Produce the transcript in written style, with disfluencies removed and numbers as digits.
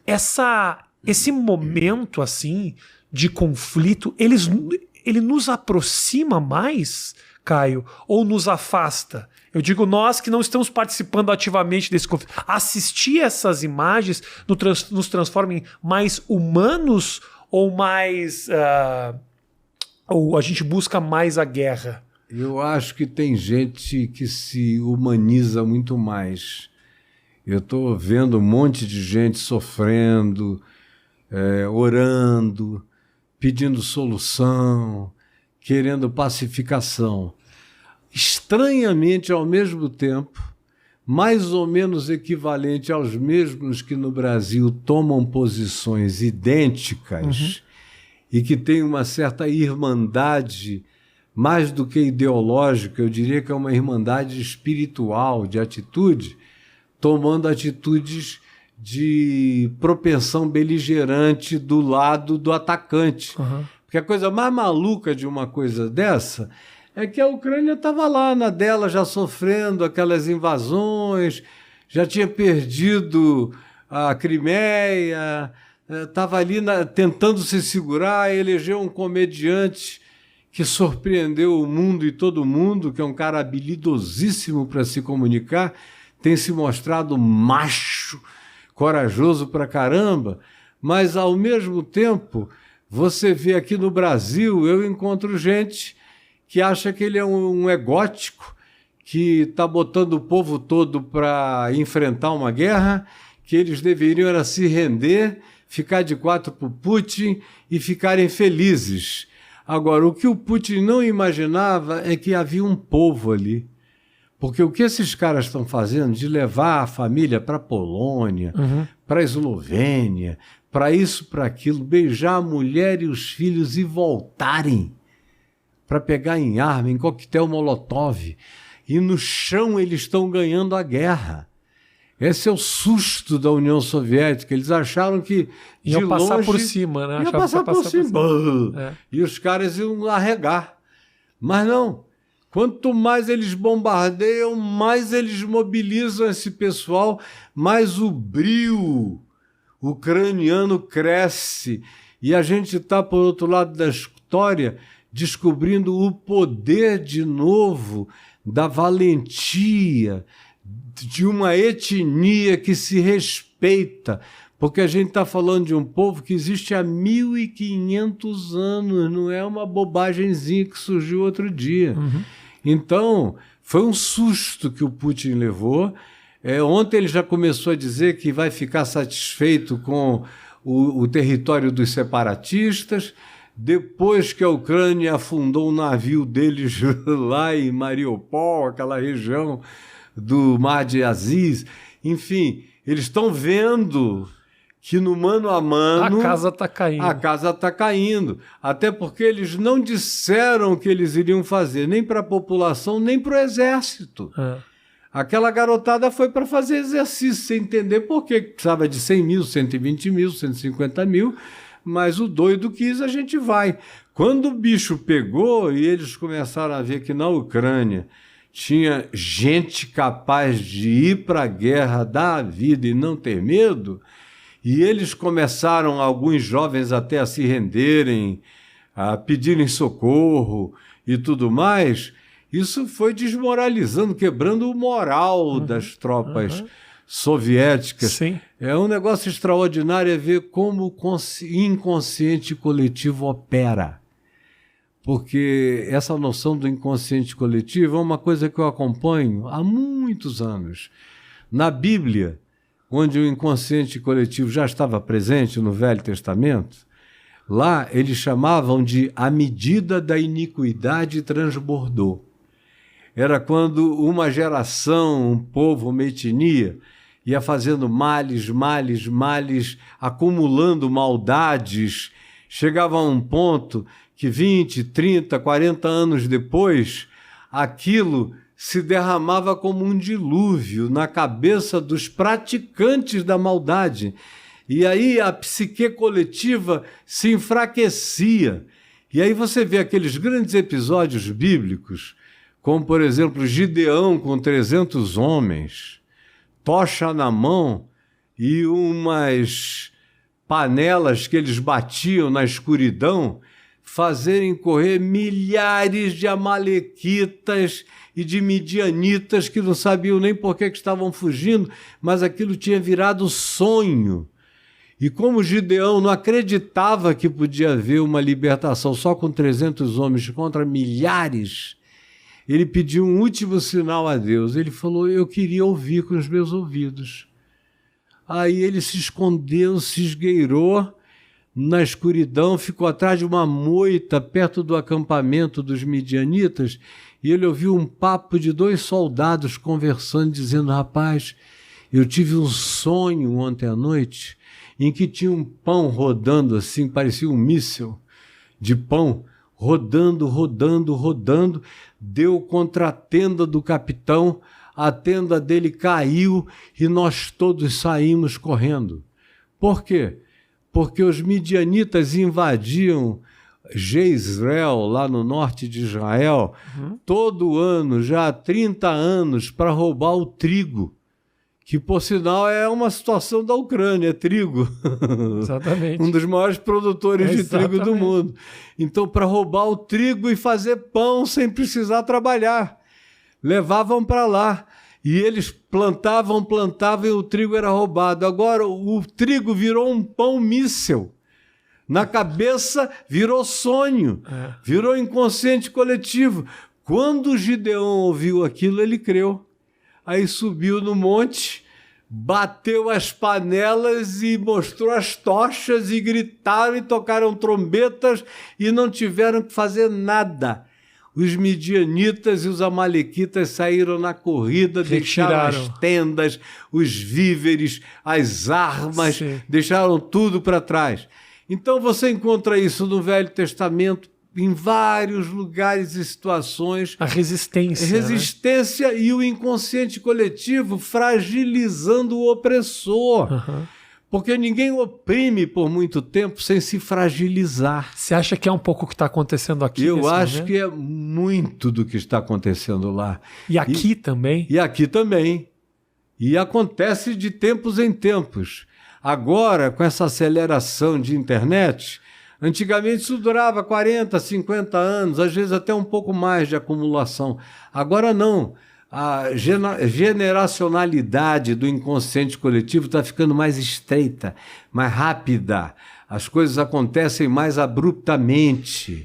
esse momento assim de conflito, ele nos aproxima mais, Caio, ou nos afasta? Eu digo nós que não estamos participando ativamente desse conflito. Assistir essas imagens nos transforma em mais humanos ou mais... ou a gente busca mais a guerra? Eu acho que tem gente que se humaniza muito mais. Eu estou vendo um monte de gente sofrendo, orando, pedindo solução, querendo pacificação. Estranhamente, ao mesmo tempo, mais ou menos equivalente aos mesmos que no Brasil tomam posições idênticas e que têm uma certa irmandade, mais do que ideológica, eu diria que é uma irmandade espiritual, de atitude, tomando atitudes de propensão beligerante do lado do atacante. Porque a coisa mais maluca de uma coisa dessa é que a Ucrânia estava lá na dela, já sofrendo aquelas invasões, já tinha perdido a Crimeia, estava ali tentando se segurar, elegeu um comediante que surpreendeu o mundo e todo mundo, que é um cara habilidosíssimo para se comunicar, tem se mostrado macho, corajoso pra caramba, mas, ao mesmo tempo, você vê aqui no Brasil, eu encontro gente que acha que ele é um egótico, que está botando o povo todo para enfrentar uma guerra, que eles deveriam era se render, ficar de quatro para o Putin e ficarem felizes. Agora, o que o Putin não imaginava é que havia um povo ali. Porque o que esses caras estão fazendo de levar a família para a Polônia, para a Eslovênia, para isso, para aquilo, beijar a mulher e os filhos e voltarem para pegar em arma, em coquetel Molotov. E no chão eles estão ganhando a guerra. Esse é o susto da União Soviética. Eles acharam que de iam passar longe, por cima, né? Ia passar por cima. E os caras iam arregar. Mas não. Quanto mais eles bombardeiam, mais eles mobilizam esse pessoal, mais o brio ucraniano cresce. E a gente está, por outro lado da história, descobrindo o poder de novo da valentia, de uma etnia que se respeita, porque a gente está falando de um povo que existe há 1.500 anos, não é uma bobagemzinha que surgiu outro dia. Então, foi um susto que o Putin levou. Ontem ele já começou a dizer que vai ficar satisfeito com o território dos separatistas. Depois que a Ucrânia afundou o navio deles lá em Mariupol, aquela região do Mar de Aziz, enfim, eles estão vendo que no mano a mano... A casa está caindo. A casa está caindo. Até porque eles não disseram o que eles iriam fazer, nem para a população, nem para o exército. Aquela garotada foi para fazer exercício, sem entender por que precisava de 100 mil, 120 mil, 150 mil, mas o doido quis, a gente vai. Quando o bicho pegou e eles começaram a ver que na Ucrânia tinha gente capaz de ir para a guerra, dar a vida e não ter medo, e eles começaram, alguns jovens até a se renderem, a pedirem socorro e tudo mais, isso foi desmoralizando, quebrando o moral das tropas soviéticas. Sim. É um negócio extraordinário ver como o inconsciente coletivo opera. Porque essa noção do inconsciente coletivo é uma coisa que eu acompanho há muitos anos. Na Bíblia, onde o inconsciente coletivo já estava presente no Velho Testamento, lá eles chamavam de a medida da iniquidade transbordou. Era quando uma geração, um povo, uma etnia, ia fazendo males, acumulando maldades, chegava a um ponto que 20, 30, 40 anos depois, aquilo se derramava como um dilúvio na cabeça dos praticantes da maldade. E aí a psique coletiva se enfraquecia. E aí você vê aqueles grandes episódios bíblicos, como, por exemplo, Gideão com 300 homens, tocha na mão e umas panelas que eles batiam na escuridão fazerem correr milhares de amalequitas e de midianitas que não sabiam nem por que estavam fugindo, mas aquilo tinha virado sonho. E como Gideão não acreditava que podia haver uma libertação só com 300 homens contra milhares, ele pediu um último sinal a Deus. Ele falou: eu queria ouvir com os meus ouvidos. Aí ele se escondeu, se esgueirou na escuridão, ficou atrás de uma moita perto do acampamento dos midianitas, e ele ouviu um papo de 2 soldados conversando, dizendo: rapaz, eu tive um sonho ontem à noite em que tinha um pão rodando assim, parecia um míssil de pão, rodando, rodando, rodando, deu contra a tenda do capitão, a tenda dele caiu e nós todos saímos correndo. Por quê? Porque os midianitas invadiam Jezreel, lá no norte de Israel, todo ano, já há 30 anos, para roubar o trigo, que, por sinal, é uma situação da Ucrânia, trigo. Exatamente. Um dos maiores produtores de trigo do mundo. Então, para roubar o trigo e fazer pão sem precisar trabalhar, levavam para lá. E eles plantavam e o trigo era roubado. Agora, o trigo virou um pão míssil. Na cabeça, virou sonho. Virou inconsciente coletivo. Quando Gideão ouviu aquilo, ele creu. Aí subiu no monte, bateu as panelas e mostrou as tochas e gritaram e tocaram trombetas e não tiveram que fazer nada. Os midianitas e os amalequitas saíram na corrida, deixaram as tendas, os víveres, as armas, deixaram tudo para trás. Então você encontra isso no Velho Testamento, em vários lugares e situações. A resistência. Resistência, né? E o inconsciente coletivo fragilizando o opressor. Porque ninguém oprime por muito tempo sem se fragilizar. Você acha que é um pouco o que está acontecendo aqui? Eu acho que é muito do que está acontecendo lá. E aqui também? E aqui também. E acontece de tempos em tempos. Agora, com essa aceleração de internet, antigamente isso durava 40, 50 anos, às vezes até um pouco mais de acumulação. Agora não. A generacionalidade do inconsciente coletivo está ficando mais estreita, mais rápida. As coisas acontecem mais abruptamente.